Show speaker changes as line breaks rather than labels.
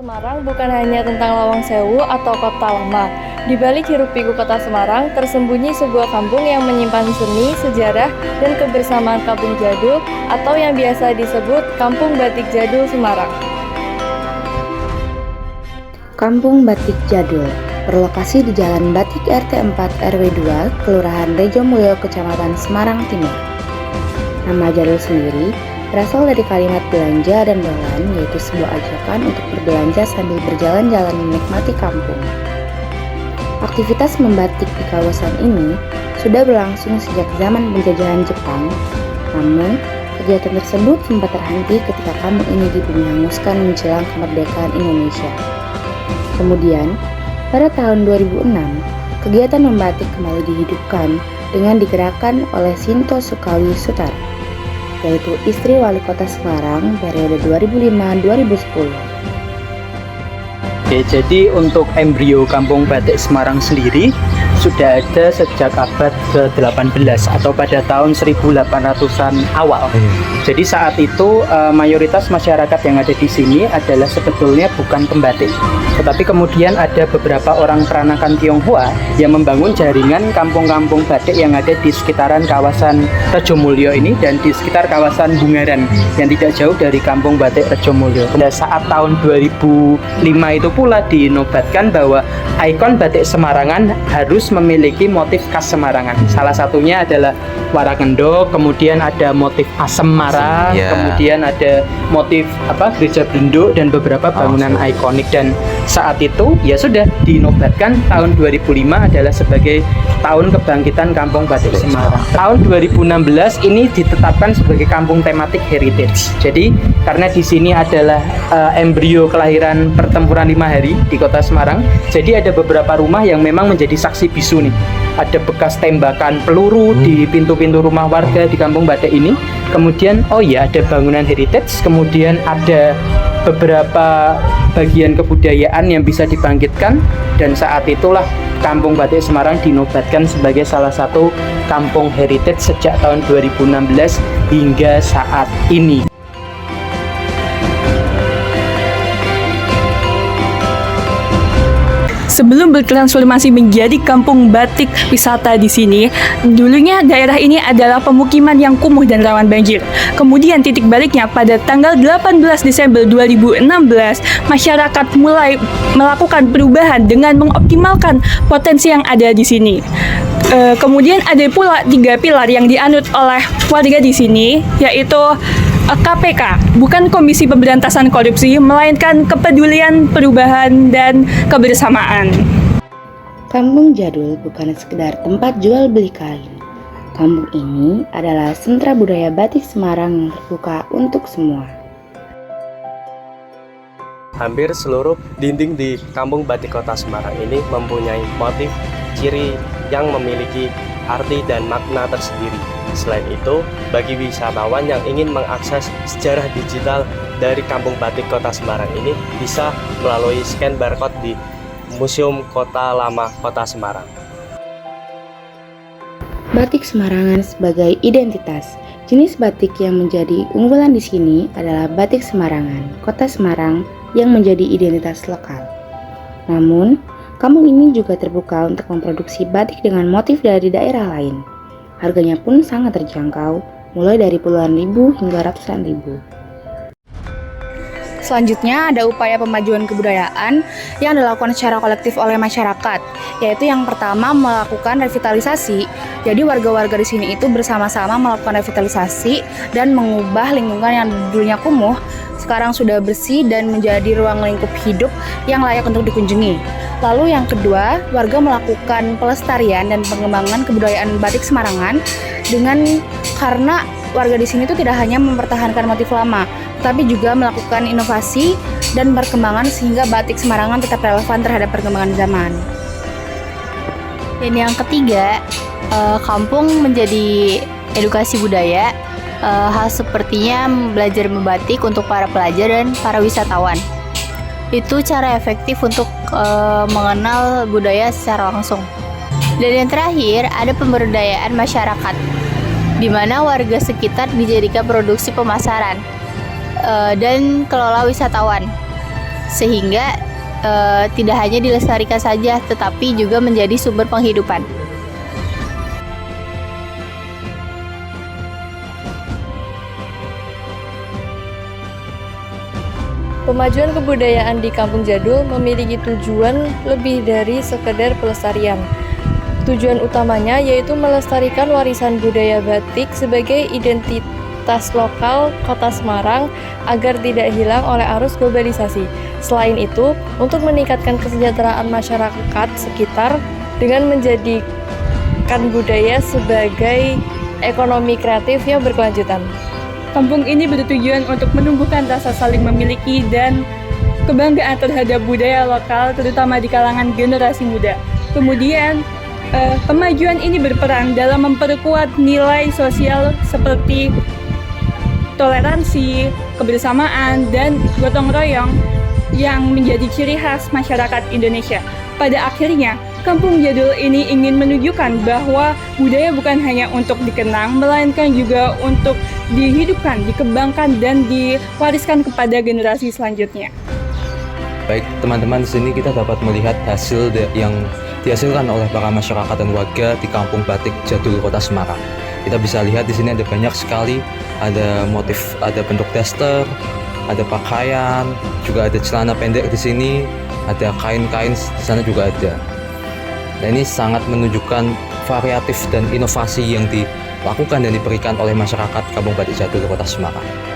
Semarang bukan hanya tentang Lawang Sewu atau kota lama. Di balik hiruk-pikuk kota Semarang, tersembunyi sebuah kampung yang menyimpan seni, sejarah, dan kebersamaan kampung jadul atau yang biasa disebut Kampung Batik Jadul Semarang.
Kampung Batik Jadul berlokasi di Jalan Batik RT 4 RW 2, Kelurahan Rejomulyo, Kecamatan Semarang Timur. Nama jadul sendiri berasal dari kalimat belanja dan dolan, yaitu sebuah ajakan untuk berbelanja sambil berjalan-jalan menikmati kampung. Aktivitas membatik di kawasan ini sudah berlangsung sejak zaman penjajahan Jepang, namun kegiatan tersebut sempat terhenti ketika kampung ini dihanguskan menjelang kemerdekaan Indonesia. Kemudian, pada tahun 2006, kegiatan membatik kembali dihidupkan dengan digerakkan oleh Sinto Sukawi Sutara, yaitu istri wali kota Semarang periode 2005-2010.
Oke, jadi untuk embrio Kampung Batik Semarang sendiri sudah ada sejak abad ke-18 atau pada tahun 1800-an awal. Jadi saat itu mayoritas masyarakat yang ada di sini adalah sebetulnya bukan pembatik, tetapi kemudian ada beberapa orang peranakan Tionghoa yang membangun jaringan kampung-kampung batik yang ada di sekitaran kawasan Rejomulyo ini dan di sekitar kawasan Bungaran yang tidak jauh dari Kampung Batik Rejomulyo. Pada saat tahun 2005 itu pula dinobatkan bahwa ikon batik Semarangan harus memiliki motif khas Semarangan. Salah satunya adalah warakendok, kemudian ada motif asem marang, kemudian ada motif gereja Blenduk dan beberapa bangunan ikonik. Dan saat itu ya sudah dinobatkan tahun 2005 adalah sebagai tahun kebangkitan Kampung Batik Semarang. Tahun 2016 ini ditetapkan sebagai kampung tematik heritage. Jadi karena di sini adalah embrio kelahiran pertempuran 5 hari di kota Semarang, jadi ada beberapa rumah yang memang menjadi saksi bisu nih. Ada bekas tembakan peluru di pintu-pintu rumah warga di Kampung Batik ini. Kemudian ada bangunan heritage, kemudian ada beberapa bagian kebudayaan yang bisa dibangkitkan, dan saat itulah Kampung Batik Semarang dinobatkan sebagai salah satu kampung heritage sejak tahun 2016 hingga saat ini.
Sebelum bertransformasi menjadi kampung batik wisata di sini, dulunya daerah ini adalah pemukiman yang kumuh dan rawan banjir. Kemudian titik baliknya pada tanggal 18 Desember 2016, masyarakat mulai melakukan perubahan dengan mengoptimalkan potensi yang ada di sini. Kemudian ada pula 3 pilar yang dianut oleh warga di sini, yaitu KPK, bukan Komisi Pemberantasan Korupsi, melainkan kepedulian, perubahan, dan kebersamaan.
Kampung Jadul bukan sekedar tempat jual beli kain. Kampung ini adalah sentra budaya batik Semarang yang terbuka untuk semua.
Hampir seluruh dinding di Kampung Batik Kota Semarang ini mempunyai motif ciri yang memiliki arti dan makna tersendiri. Selain itu, bagi wisatawan yang ingin mengakses sejarah digital dari Kampung Batik Kota Semarang ini bisa melalui scan barcode di Museum Kota Lama Kota Semarang.
Batik Semarangan sebagai identitas. Jenis batik yang menjadi unggulan di sini adalah batik Semarangan, Kota Semarang yang menjadi identitas lokal. Namun, kampung ini juga terbuka untuk memproduksi batik dengan motif dari daerah lain. Harganya pun sangat terjangkau, mulai dari puluhan ribu hingga ratusan ribu.
Selanjutnya ada upaya pemajuan kebudayaan yang dilakukan secara kolektif oleh masyarakat, yaitu yang pertama melakukan revitalisasi. Jadi warga-warga di sini itu bersama-sama melakukan revitalisasi dan mengubah lingkungan yang dulunya kumuh sekarang sudah bersih dan menjadi ruang lingkup hidup yang layak untuk dikunjungi. Lalu yang kedua, warga melakukan pelestarian dan pengembangan kebudayaan batik Semarangan karena warga di sini itu tidak hanya mempertahankan motif lama, tetapi juga melakukan inovasi dan perkembangan sehingga batik Semarangan tetap relevan terhadap perkembangan zaman.
Dan yang ketiga, kampung menjadi edukasi budaya, hal sepertinya belajar membatik untuk para pelajar dan para wisatawan. Itu cara efektif untuk mengenal budaya secara langsung. Dan yang terakhir, ada pemberdayaan masyarakat, di mana warga sekitar dijadikan produksi pemasaran dan kelola wisatawan. sehingga tidak hanya dilestarikan saja, tetapi juga menjadi sumber penghidupan.
Pemajuan kebudayaan di Kampung Jadul memiliki tujuan lebih dari sekedar pelestarian. Tujuan utamanya yaitu melestarikan warisan budaya batik sebagai identitas lokal Kota Semarang agar tidak hilang oleh arus globalisasi. Selain itu, untuk meningkatkan kesejahteraan masyarakat sekitar dengan menjadikan budaya sebagai ekonomi kreatif yang berkelanjutan.
Kampung ini bertujuan untuk menumbuhkan rasa saling memiliki dan kebanggaan terhadap budaya lokal, terutama di kalangan generasi muda. Kemudian, kemajuan ini berperan dalam memperkuat nilai sosial seperti toleransi, kebersamaan, dan gotong royong yang menjadi ciri khas masyarakat Indonesia. Pada akhirnya, Kampung Jadul ini ingin menunjukkan bahwa budaya bukan hanya untuk dikenang, melainkan juga untuk dihidupkan, dikembangkan, dan diwariskan kepada generasi selanjutnya.
Baik teman-teman, di sini kita dapat melihat hasil yang dihasilkan oleh para masyarakat dan warga di Kampung Batik Jadul Kota Semarang. Kita bisa lihat di sini ada banyak sekali, ada motif, ada bentuk daster, ada pakaian, juga ada celana pendek di sini, ada kain-kain di sana juga ada. Nah, ini sangat menunjukkan variatif dan inovasi yang dilakukan dan diberikan oleh masyarakat Kampung Batik Jadul Kota Semarang.